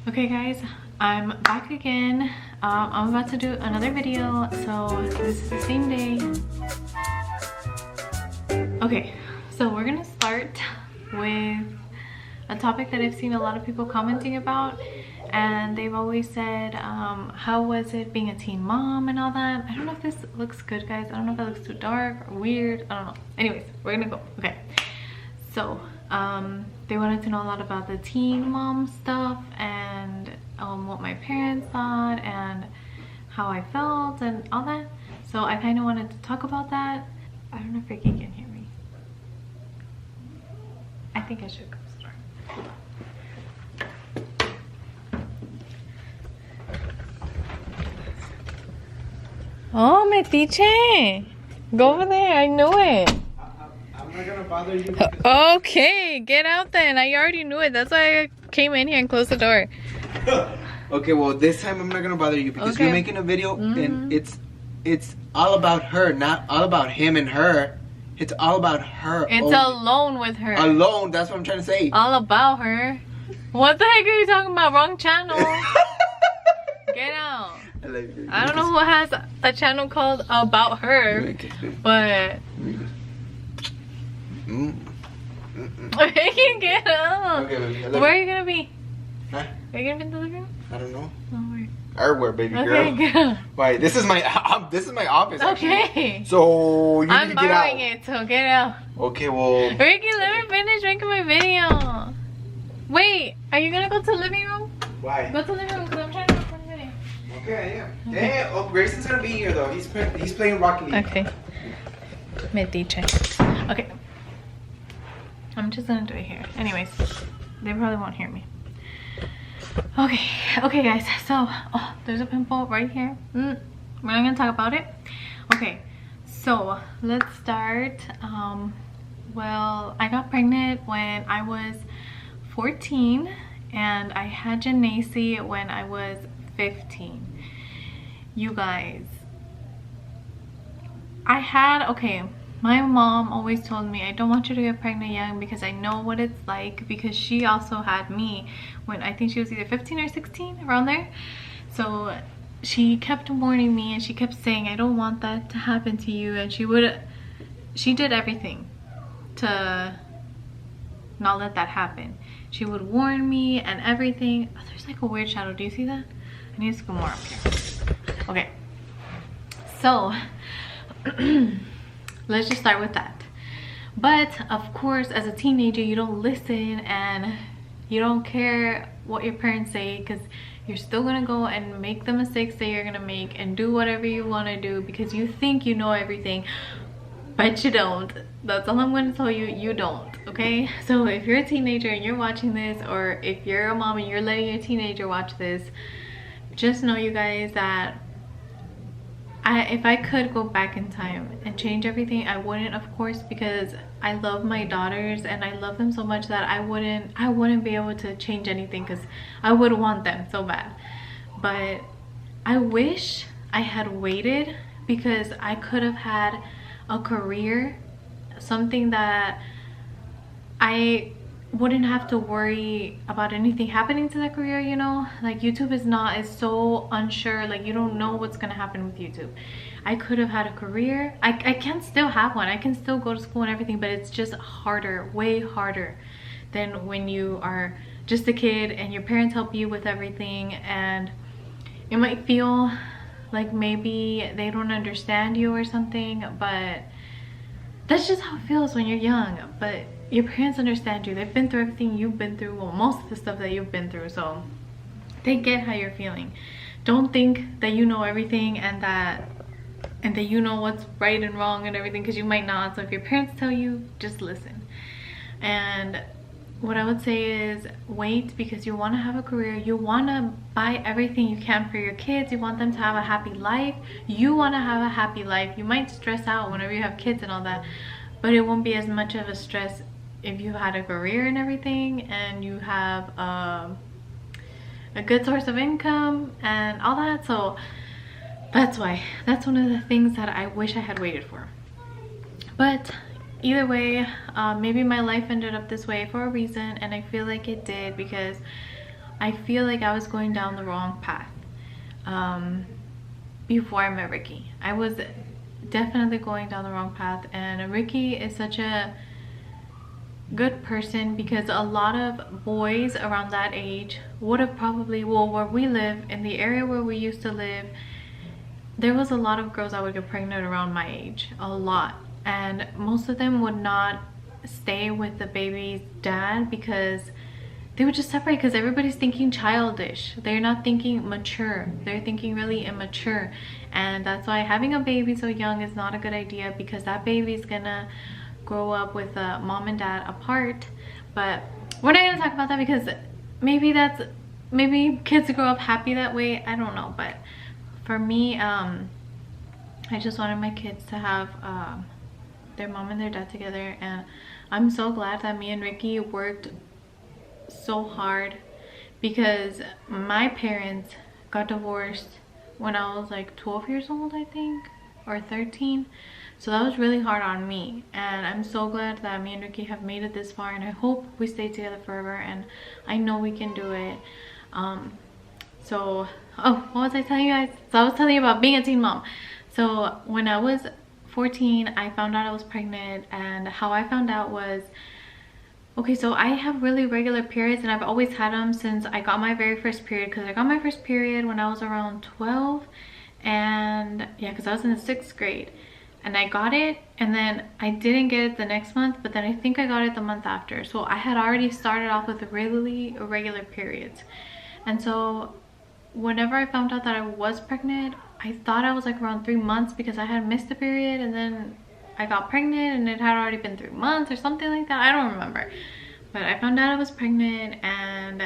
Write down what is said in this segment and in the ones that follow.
Okay guys, I'm back again. I'm about to do another video, so this is the same day. Okay, so we're gonna start with a topic that I've seen a lot of people commenting about, and they've always said, how was it being a teen mom and all that. I don't know if this looks good, guys. I don't know if that looks too dark or weird. I don't know. Anyways, we're gonna go. Okay, so they wanted to know a lot about the teen mom stuff and what my parents thought and how I felt and all that. So I kind of wanted to talk about that. I don't know if Ricky can hear me. I think I should go start. Oh, Metiche! Go over there, I knew it. I'm not gonna bother you. Okay, get out then. I already knew it. That's why I came in here and closed the door. Okay, well this time I'm not gonna bother you because Okay. you're making a video and it's all about her, not all about him and her. It's all about her. It's only. alone with her. Alone, that's what I'm trying to say. All about her. What the heck are you talking about? Wrong channel. Get out. I don't know who has a channel called About Her, but I can get out. Okay, baby, Where are you gonna be? Huh? Are you gonna be in the living room? I don't know. Oh, where? Everywhere, baby girl. Okay, get out. Why? This is my office. Actually. Okay. So you I'm need to get out. borrowing it, so get out. Okay, well. Ricky, let me finish making my video. Wait, are you gonna go to the living room? Why? Go to the living room because I'm trying to record a video. Okay, I am. Okay. Yeah. Oh, Grayson's gonna be here though. He's playing Rocket League. Okay. Metiche. Okay. I'm just gonna do it here. Anyways, they probably won't hear me. Okay, guys. So, oh, there's a pimple right here. We're not gonna talk about it. Okay, so let's start. Well, I got pregnant when I was 14, and I had Janacy when I was 15. You guys, my mom always told me, I don't want you to get pregnant young because I know what it's like, because she also had me when I think she was either 15 or 16, around there. So she kept warning me and she kept saying, I don't want that to happen to you. And she did everything to not let that happen. She would warn me and everything. Oh, there's like a weird shadow. Do you see that? I need to go more up here. Okay. So let's just start with that. But of course, as a teenager, you don't listen and you don't care what your parents say, because you're still gonna go and make the mistakes that you're gonna make and do whatever you want to do because you think you know everything, but you don't. That's all I'm going to tell you. You don't. Okay, so if you're a teenager and you're watching this, or if you're a mom and you're letting your teenager watch this, just know, you guys, that if I could go back in time and change everything, I wouldn't, of course, because I love my daughters and I love them so much that I wouldn't be able to change anything, because I would want them so bad. But I wish I had waited, because I could have had a career, something that I wouldn't have to worry about anything happening to that career, you know. Like, YouTube is so unsure. Like, you don't know what's gonna happen with YouTube. I could have had a career. I can still have one. I can still go to school and everything, but it's just harder, way harder than when you are just a kid and your parents help you with everything. And it might feel like maybe they don't understand you or something, but that's just how it feels when you're young. But your parents understand you. They've been through everything you've been through, well, most of the stuff that you've been through, so they get how you're feeling. Don't think that you know everything and that you know what's right and wrong and everything, because you might not. So if your parents tell you, just listen. And what I would say is wait, because you want to have a career. You want to buy everything you can for your kids. You want them to have a happy life. You want to have a happy life. You might stress out whenever you have kids and all that, but it won't be as much of a stress if you had a career and everything, and you have a good source of income and all that. So that's one of the things that I wish I had waited for. But either way, maybe my life ended up this way for a reason, and I feel like it did, because I feel like I was going down the wrong path before I met Ricky. I was definitely going down the wrong path, and Ricky is such a good person because a lot of boys around that age would have probably, well, where we live, in the area where we used to live, there was a lot of girls that would get pregnant around my age, a lot, and most of them would not stay with the baby's dad because they would just separate, because everybody's thinking childish. They're not thinking mature. They're thinking really immature, and that's why having a baby so young is not a good idea, because that baby's gonna grow up with mom and dad apart. But we're not gonna talk about that because maybe kids grow up happy that way. I don't know, but for me, I just wanted my kids to have their mom and their dad together, and I'm so glad that me and Ricky worked so hard, because my parents got divorced when I was like 12 years old, I think, or 13. So that was really hard on me, and I'm so glad that me and Ricky have made it this far, and I hope we stay together forever, and I know we can do it. So what was I telling you guys? So I was telling you about being a teen mom. So when I was 14, I found out I was pregnant, and how I found out was, okay, so I have really regular periods, and I've always had them since I got my very first period, because I got my first period when I was around 12, and yeah, because I was in the 6th grade, and I got it, and then I didn't get it the next month, but then I think I got it the month after. So I had already started off with really irregular periods, and so whenever I found out that I was pregnant, I thought I was like around 3 months, because I had missed a period, and then I got pregnant and it had already been 3 months or something like that. I don't remember, but I found out I was pregnant, and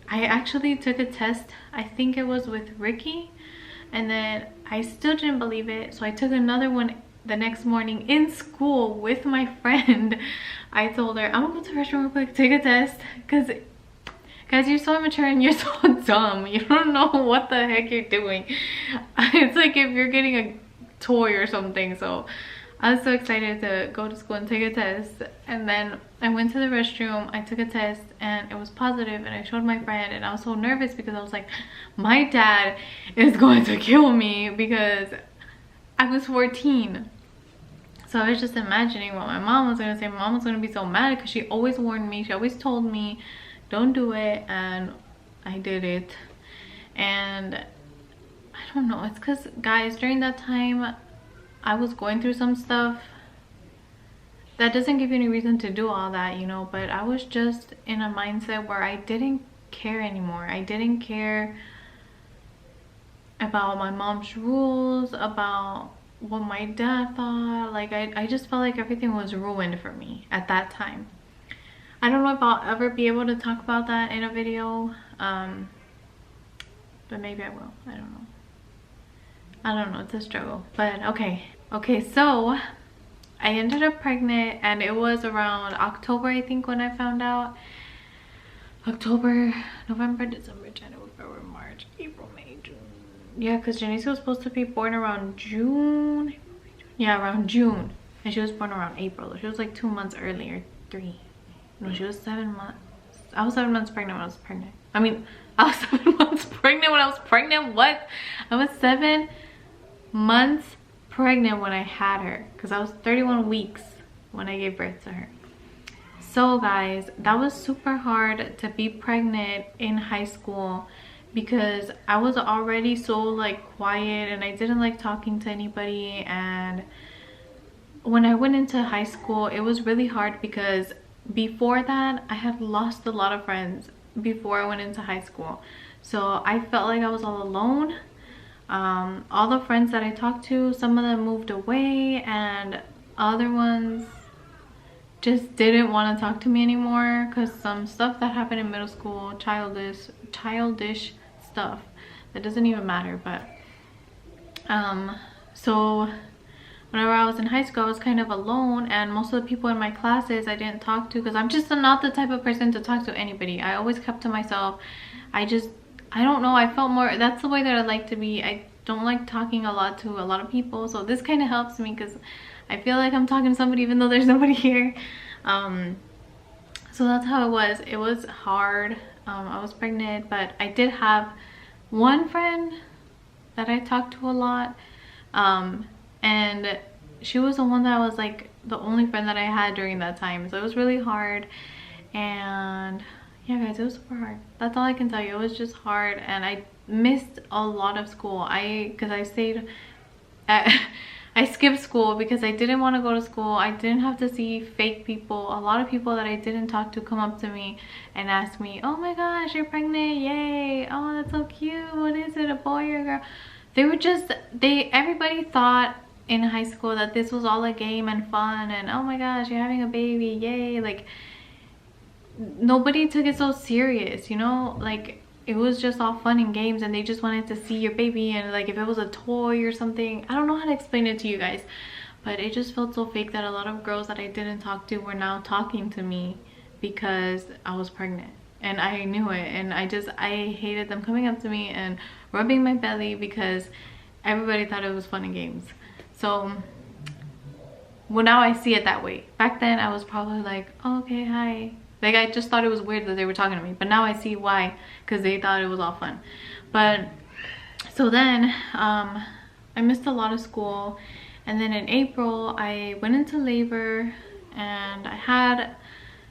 I actually took a test. I think it was with Ricky, and then I still didn't believe it, so I took another one the next morning in school with my friend. I told her, I'm gonna go to the restroom real quick, take a test, because guys, you're so immature and you're so dumb. You don't know what the heck you're doing. It's like if you're getting a toy or something. So I was so excited to go to school and take a test, and then I went to the restroom, I took a test, and it was positive, and I showed my friend, and I was so nervous because I was like, my dad is going to kill me, because I was 14. So I was just imagining what my mom was going to say. My mom was going to be so mad, because she always warned me, she always told me, don't do it, and I did it. And I don't know, it's because, guys, during that time I was going through some stuff that doesn't give you any reason to do all that, you know, but I was just in a mindset where I didn't care anymore. I didn't care about my mom's rules, about what my dad thought. Like I just felt like everything was ruined for me at that time. I don't know if I'll ever be able to talk about that in a video, but maybe I will. I don't know, it's a struggle. But okay, so I ended up pregnant, and it was around October, I think, when I found out. October, November, December, January, February, March, April, May, June. Yeah, because Janice was supposed to be born around June. Yeah, around June, and she was born around April. She was like 2 months earlier, 3. No, she was 7 months. I was 7 months pregnant when I was pregnant. I mean, I was 7 months pregnant when I was pregnant. What? I was 7 months pregnant when I had her, because I was 31 weeks when I gave birth to her. So guys, that was super hard to be pregnant in high school, because I was already so like quiet, and I didn't like talking to anybody. And when I went into high school, it was really hard, because before that I had lost a lot of friends before I went into high school. So I felt like I was all alone. All the friends that I talked to, some of them moved away, and other ones just didn't want to talk to me anymore, because some stuff that happened in middle school, childish stuff that doesn't even matter. But so whenever I was in high school, I was kind of alone, and most of the people in my classes I didn't talk to, because I'm just not the type of person to talk to anybody. I always kept to myself. I don't know, I felt more, that's the way that I like to be. I don't like talking a lot to a lot of people, so this kind of helps me, because I feel like I'm talking to somebody even though there's nobody here. So that's how it was. It was hard. I was pregnant, but I did have one friend that I talked to a lot, and she was the one that was like the only friend that I had during that time, so it was really hard. And yeah guys, it was super hard. That's all I can tell you. It was just hard, and I missed a lot of school. Because I stayed at I skipped school because I didn't want to go to school. I didn't have to see fake people. A lot of people that I didn't talk to come up to me and ask me, oh my gosh, you're pregnant, yay, oh that's so cute, what is it, a boy or a girl? They were just, everybody thought in high school that this was all a game and fun, and oh my gosh, you're having a baby, yay. Like, nobody took it so serious, you know? Like, it was just all fun and games, and they just wanted to see your baby. And like, if it was a toy or something, I don't know how to explain it to you guys, but it just felt so fake that a lot of girls that I didn't talk to were now talking to me because I was pregnant, and I knew it. And I hated them coming up to me and rubbing my belly because everybody thought it was fun and games. So well, now I see it that way. Back then I was probably like, oh, okay, hi. Like, I just thought it was weird that they were talking to me, but now I see why, because they thought it was all fun. But so then I missed a lot of school, and then in April I went into labor, and I had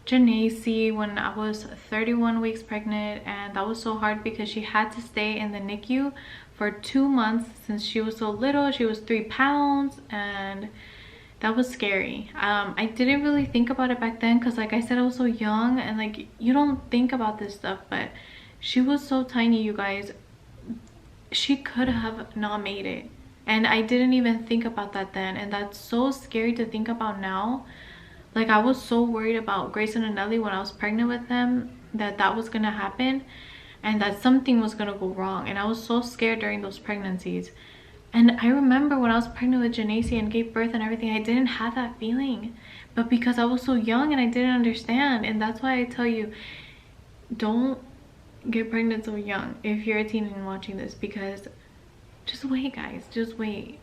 Janae when I was 31 weeks pregnant, and that was so hard because she had to stay in the NICU for 2 months since she was so little. She was 3 pounds, and that was scary. I didn't really think about it back then because, like I said, I was so young, and like, you don't think about this stuff, but she was so tiny, you guys. She could have not made it, and I didn't even think about that then, and that's so scary to think about now. Like, I was so worried about Grayson and Nelly when I was pregnant with them, that was gonna happen and that something was gonna go wrong, and I was so scared during those pregnancies. And I remember when I was pregnant with Janae and gave birth and everything, I didn't have that feeling. But because I was so young and I didn't understand. And that's why I tell you, don't get pregnant so young if you're a teen and watching this. Because just wait, guys. Just wait.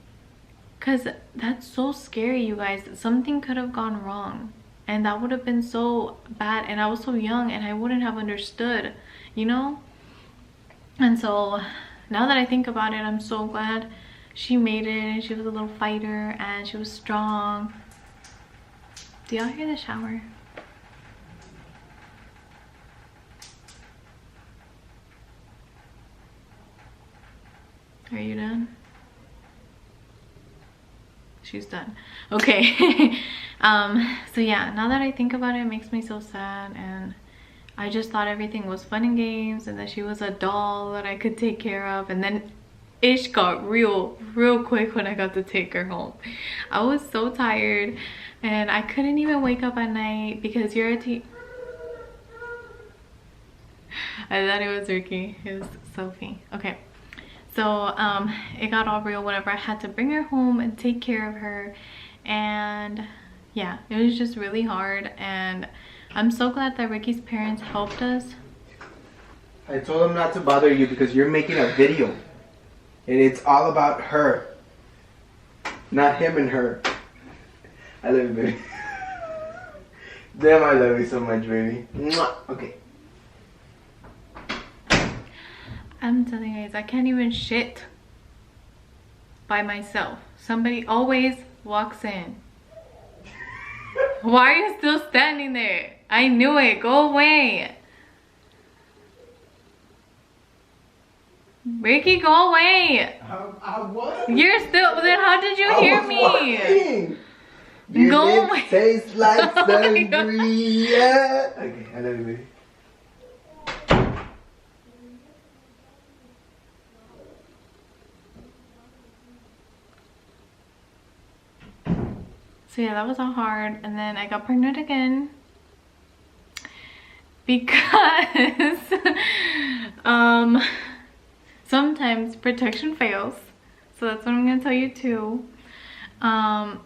Because that's so scary, you guys. Something could have gone wrong. And that would have been so bad. And I was so young and I wouldn't have understood, you know? And so now that I think about it, I'm so glad she made it, and she was a little fighter, and she was strong. Do y'all hear the shower? Are you done? She's done. Okay. So yeah, now that I think about it, it makes me so sad, and I just thought everything was fun and games, and that she was a doll that I could take care of. And then Ish got real quick when I got to take her home. I was so tired, and I couldn't even wake up at night because you're a teen. I thought it was Ricky. It was Sophie. Okay, so it got all real whenever I had to bring her home and take care of her. And yeah, it was just really hard, and I'm so glad that Ricky's parents helped us. I told them not to bother you because you're making a video. And it's all about her. Not him and her. I love you, baby. Damn, I love you so much, baby. Mwah. Okay. I'm telling you guys, I can't even shit by myself. Somebody always walks in. Why are you still standing there? I knew it. Go away. Ricky, go away. I was. You're still. Then how did you hear me? Walking. Your Go lips away. taste like Oh my God. sangria. Okay, I love you, baby. So yeah, that was all hard. And then I got pregnant again because sometimes protection fails. So that's what I'm gonna tell you too. And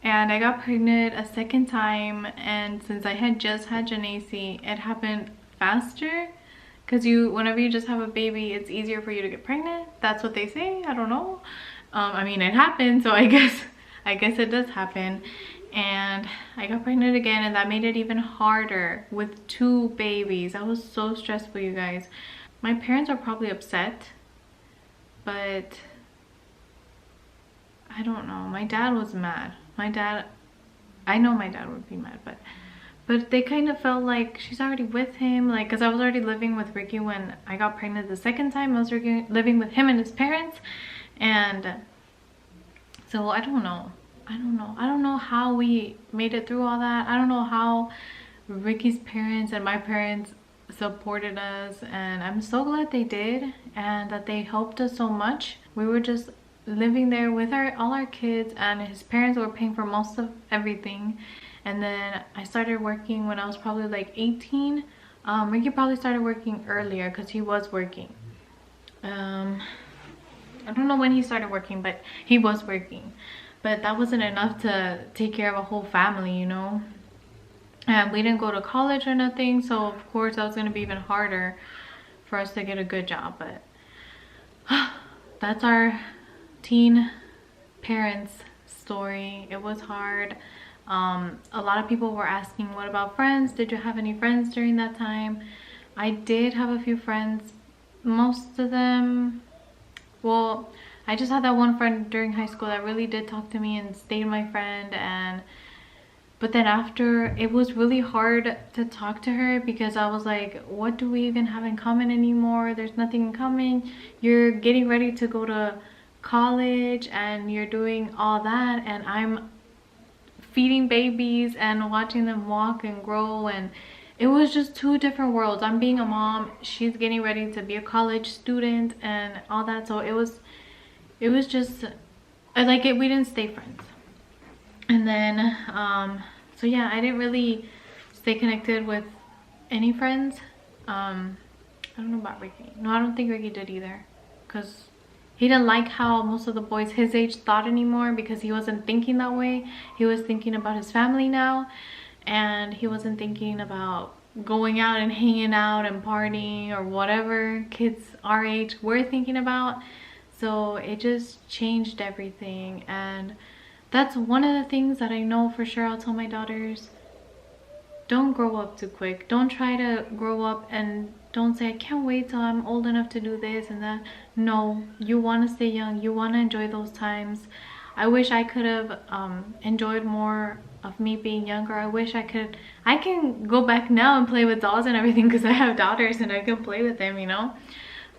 I got pregnant a second time, and since I had just had Janae, it happened faster, because whenever you just have a baby, it's easier for you to get pregnant. That's what they say. I don't know. I mean, it happened, so I guess it does happen. and I got pregnant again, and that made it even harder with 2 babies. That was so stressful, you guys. My parents are probably upset, but I don't know. My dad was mad. I know my dad would be mad, but they kind of felt like she's already with him, like, because I was already living with Ricky when I got pregnant the second time. I was living with him and his parents, and so I don't know. I don't know how we made it through all that. I don't know how Ricky's parents and my parents supported us, and I'm so glad they did and that they helped us so much. We were just living there with all our kids, and his parents were paying for most of everything. And then I started working when I was probably like 18. Ricky probably started working earlier because he was working. I don't know when he started working, but he was working. But that wasn't enough to take care of a whole family, you know. And we didn't go to college or nothing, so of course that was going to be even harder for us to get a good job. But that's our teen parents story. It was hard. A lot of people were asking, what about friends? Did you have any friends during that time? I did have a few friends. Most of them, well, I just had that one friend during high school that really did talk to me and stayed my friend. But then after, it was really hard to talk to her because I was like, what do we even have in common anymore? There's nothing in common. You're getting ready to go to college and you're doing all that, and I'm feeding babies and watching them walk and grow, and it was just 2 different worlds. I'm being a mom, she's getting ready to be a college student and all that. So it was just like we didn't stay friends. And then so yeah, I didn't really stay connected with any friends. I don't know about Ricky. No, I don't think Ricky did either, because he didn't like how most of the boys his age thought anymore, because he wasn't thinking that way. He was thinking about his family now, and he wasn't thinking about going out and hanging out and partying or whatever kids our age were thinking about. So it just changed everything, and that's one of the things that I know for sure I'll tell my daughters. Don't grow up too quick. Don't try to grow up and don't say, I can't wait till I'm old enough to do this and that. No, you want to stay young. You want to enjoy those times. I wish I could have enjoyed more of me being younger. I can go back now and play with dolls and everything because I have daughters and I can play with them, you know.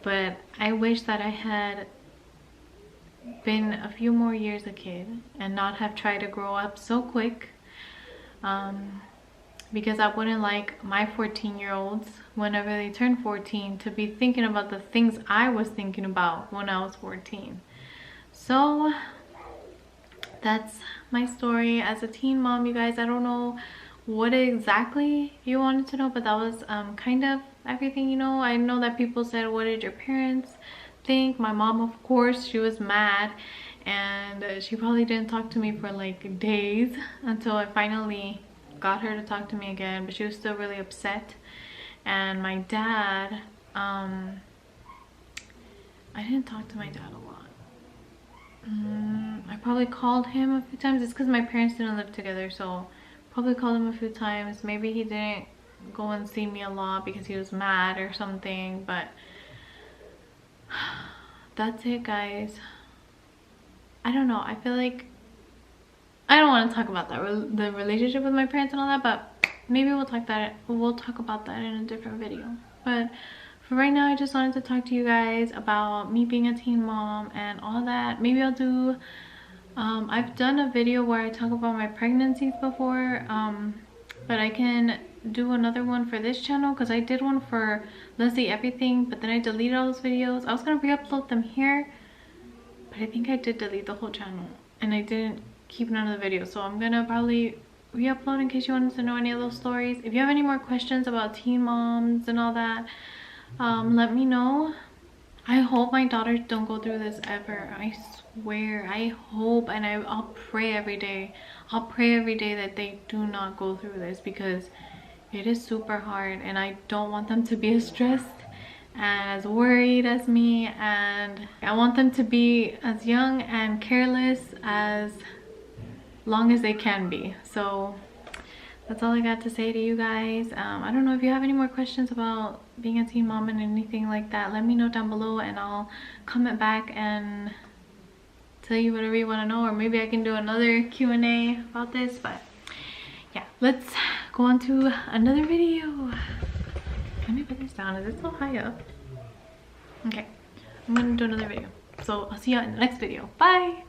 But I wish that I had been a few more years a kid and not have tried to grow up so quick. Because I wouldn't like my 14-year-olds, whenever they turn 14, to be thinking about the things I was thinking about when I was 14. So that's my story as a teen mom, you guys. I don't know what exactly you wanted to know, but that was kind of everything, you know. I know that people said, what did your parents think? My mom, of course, she was mad, and she probably didn't talk to me for like days until I finally got her to talk to me again, but she was still really upset. And my dad, I didn't talk to my dad a lot. I probably called him a few times. It's because my parents didn't live together, so probably called him a few times. Maybe he didn't go and see me a lot because he was mad or something, but that's it, guys. I don't know, I feel like I don't want to talk about that, the relationship with my parents and all that, but maybe we'll talk about that in a different video. But for right now, I just wanted to talk to you guys about me being a teen mom and all that. Maybe I'll do I've done a video where I talk about my pregnancies before, but I can do another one for this channel because I did one for Let's See Everything, but then I deleted all those videos. I was gonna re-upload them here, but I think I did delete the whole channel and I didn't keep none of the videos, so I'm gonna probably re-upload in case you wanted to know any of those stories. If you have any more questions about teen moms and all that, let me know. I hope my daughters don't go through this ever. I swear, I hope, and I'll pray every day. I'll pray every day that they do not go through this, because it is super hard and I don't want them to be as stressed and as worried as me, and I want them to be as young and careless as long as they can be. So that's all I got to say to you guys. I don't know if you have any more questions about being a teen mom and anything like that. Let me know down below and I'll comment back and tell you whatever you want to know, or maybe I can do another Q&A about this. But yeah, let's go on to another video. Let me put this down. Is it so high up? Okay, I'm gonna do another video. So I'll see you in the next video. Bye.